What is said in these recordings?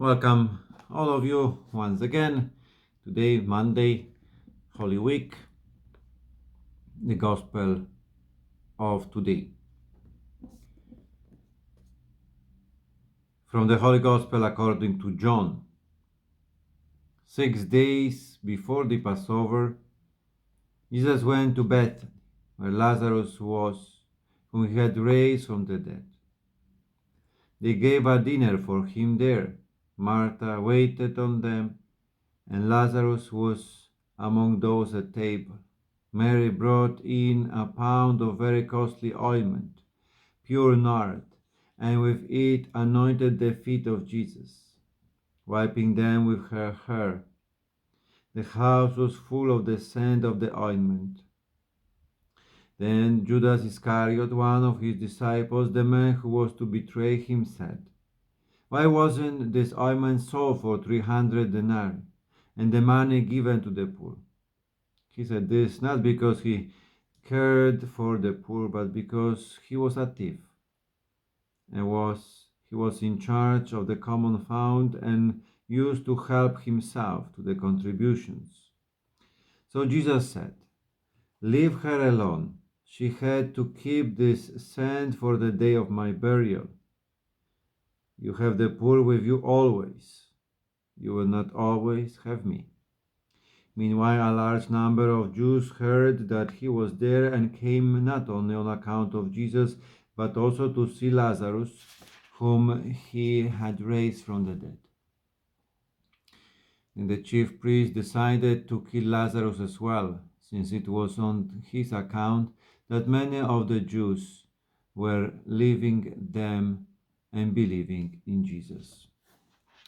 Welcome, all of you, once again. Today, Monday, Holy Week, the Gospel of today. From the Holy Gospel according to John. 6 days before the Passover, Jesus went to Bethany, where Lazarus was, whom he had raised from the dead. They gave a dinner for him there. Martha waited on them, and Lazarus was among those at table. Mary brought in a pound of very costly ointment, pure nard, and with it anointed the feet of Jesus, wiping them with her hair. The house was full of the scent of the ointment. Then Judas Iscariot, one of his disciples, the man who was to betray him, said, "Why wasn't this ointment sold for 300 denarii, and the money given to the poor?" He said this not because he cared for the poor, but because he was a thief, and he was in charge of the common fund and used to help himself to the contributions. So Jesus said, "Leave her alone. She had to keep this scent for the day of my burial. You have the poor with you always. You will not always have me." Meanwhile, a large number of Jews heard that he was there and came not only on account of Jesus, but also to see Lazarus, whom he had raised from the dead. And the chief priests decided to kill Lazarus as well, since it was on his account that many of the Jews were leaving them and believing in Jesus.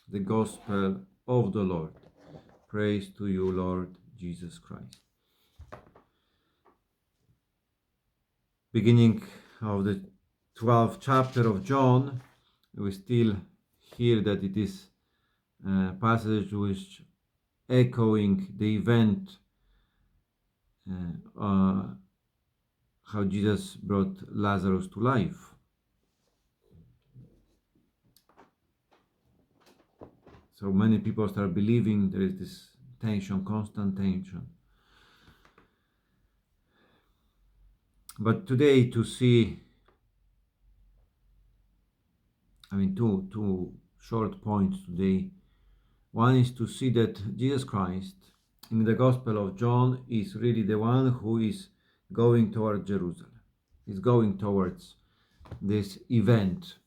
The Gospel of the Lord. Praise to you, Lord Jesus Christ. Beginning of the 12th chapter of John, we still hear that it is a passage which echoing the event how Jesus brought Lazarus to life. So many people start believing there is this tension, constant tension. But today to see, two short points today. One is to see that Jesus Christ in the Gospel of John is really the one who is going towards Jerusalem. He's going towards this event.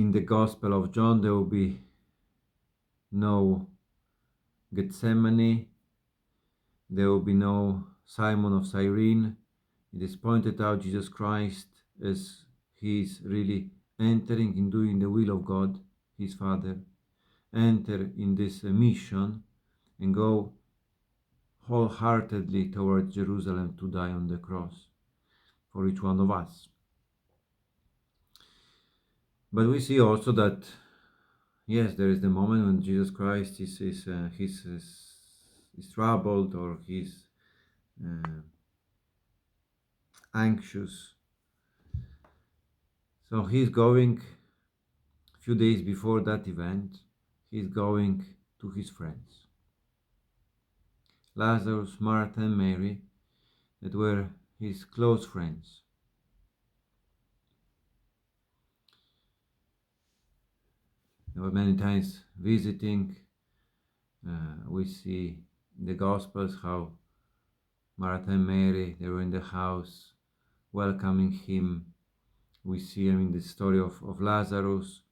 In the Gospel of John, there will be no Gethsemane, there will be no Simon of Cyrene. It is pointed out Jesus Christ as he is really entering in doing the will of God, his Father, enter in this mission and go wholeheartedly towards Jerusalem to die on the cross for each one of us. But we see also that, yes, there is the moment when Jesus Christ is troubled or he's anxious. So he's going, a few days before that event, he's going to his friends. Lazarus, Martha, and Mary, that were his close friends. They were many times visiting. We see in the Gospels how Martha and Mary, they were in the house welcoming him. We see the story of Lazarus,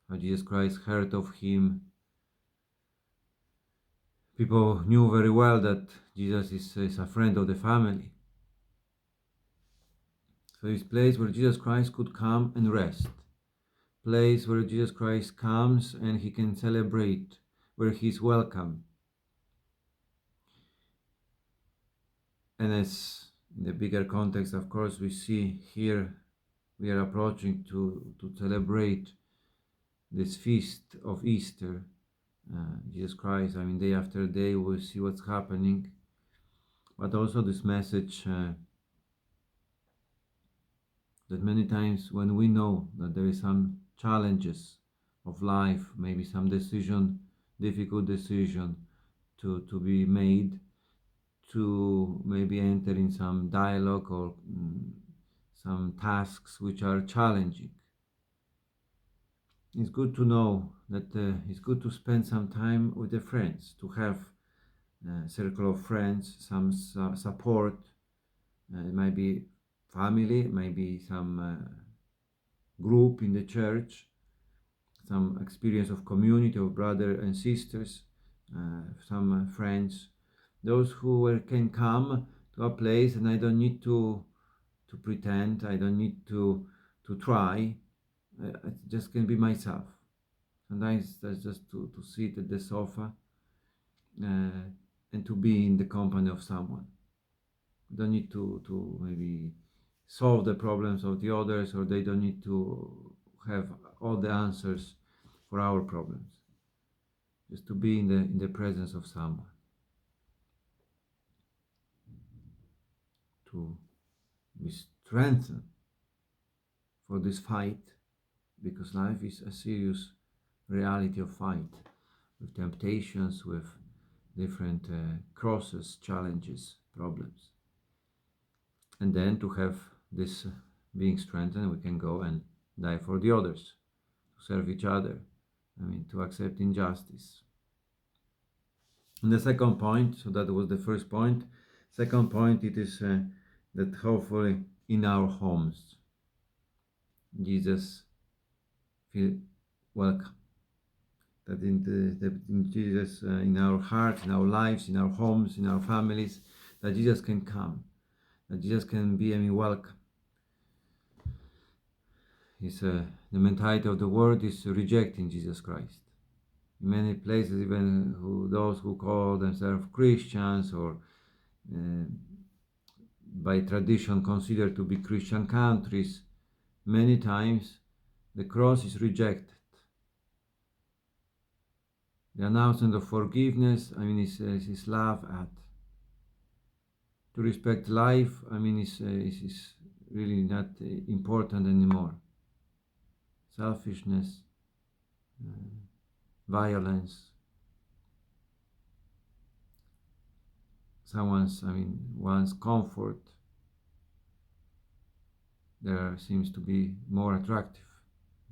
how Jesus Christ heard of him. People knew very well that Jesus is a friend of the family. So it's a place where Jesus Christ could come and rest. Place where Jesus Christ comes and he can celebrate, where he's welcome. And as in the bigger context, of course, we see here we are approaching to celebrate this feast of Easter. Jesus Christ, day after day, we'll see what's happening. But also this message that many times when we know that there is some challenges of life, maybe some decision, difficult decision to be made, to maybe enter in some dialogue or some tasks which are challenging. It's good to know that it's good to spend some time with the friends, to have a circle of friends, some support. It might be family, maybe some group in the church, some experience of community of brothers and sisters, some friends, those who can come to a place, and I don't need to pretend, I don't need to try. I just can be myself. Sometimes that's just to sit at the sofa and to be in the company of someone. You don't need to maybe solve the problems of the others, or they don't need to have all the answers for our problems. Just to be in the presence of someone, to be strengthened for this fight, because life is a serious reality of fight with temptations, with different crosses, challenges, problems. And then to have this being strengthened, we can go and die for the others, to serve each other, to accept injustice. And the second point, so that was the first point. Second point, it is that hopefully in our homes, Jesus feel welcome. That in Jesus, in our hearts, in our lives, in our homes, in our families, that Jesus can come, that Jesus can be welcome. The mentality of the world is rejecting Jesus Christ. In many places, even those who call themselves Christians, or by tradition considered to be Christian countries, many times the cross is rejected. The announcement of forgiveness, is laughed at. To respect life, is really not important anymore. Selfishness, violence, one's comfort, there seems to be more attractive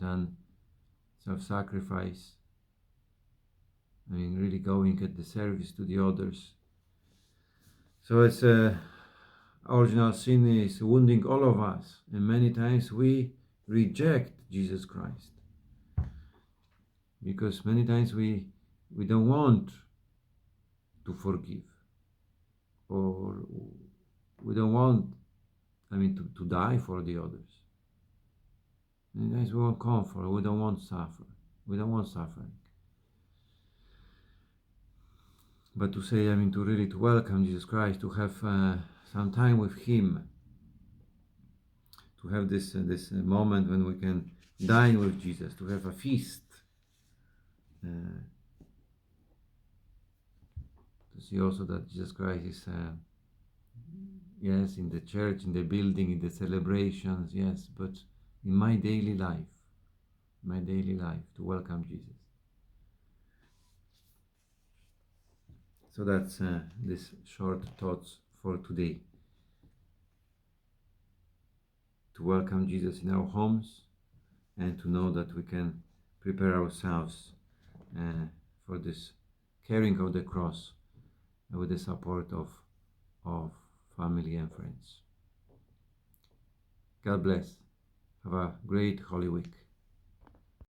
than self-sacrifice. Really going at the service to the others. So it's original sin is wounding all of us, and many times we reject Jesus Christ, because many times we don't want to forgive, or we don't want to die for the others. Many times we want comfort, we don't want suffering. But to say, to welcome Jesus Christ, to have some time with Him, to have this moment when we can dine with Jesus, to have a feast, to see also that Jesus Christ is, yes, in the church, in the building, in the celebrations, yes, but in my daily life, to welcome Jesus. So that's this short thoughts for today. To welcome Jesus in our homes, and to know that we can prepare ourselves for this carrying of the cross with the support of family and friends. God bless. Have a great Holy Week.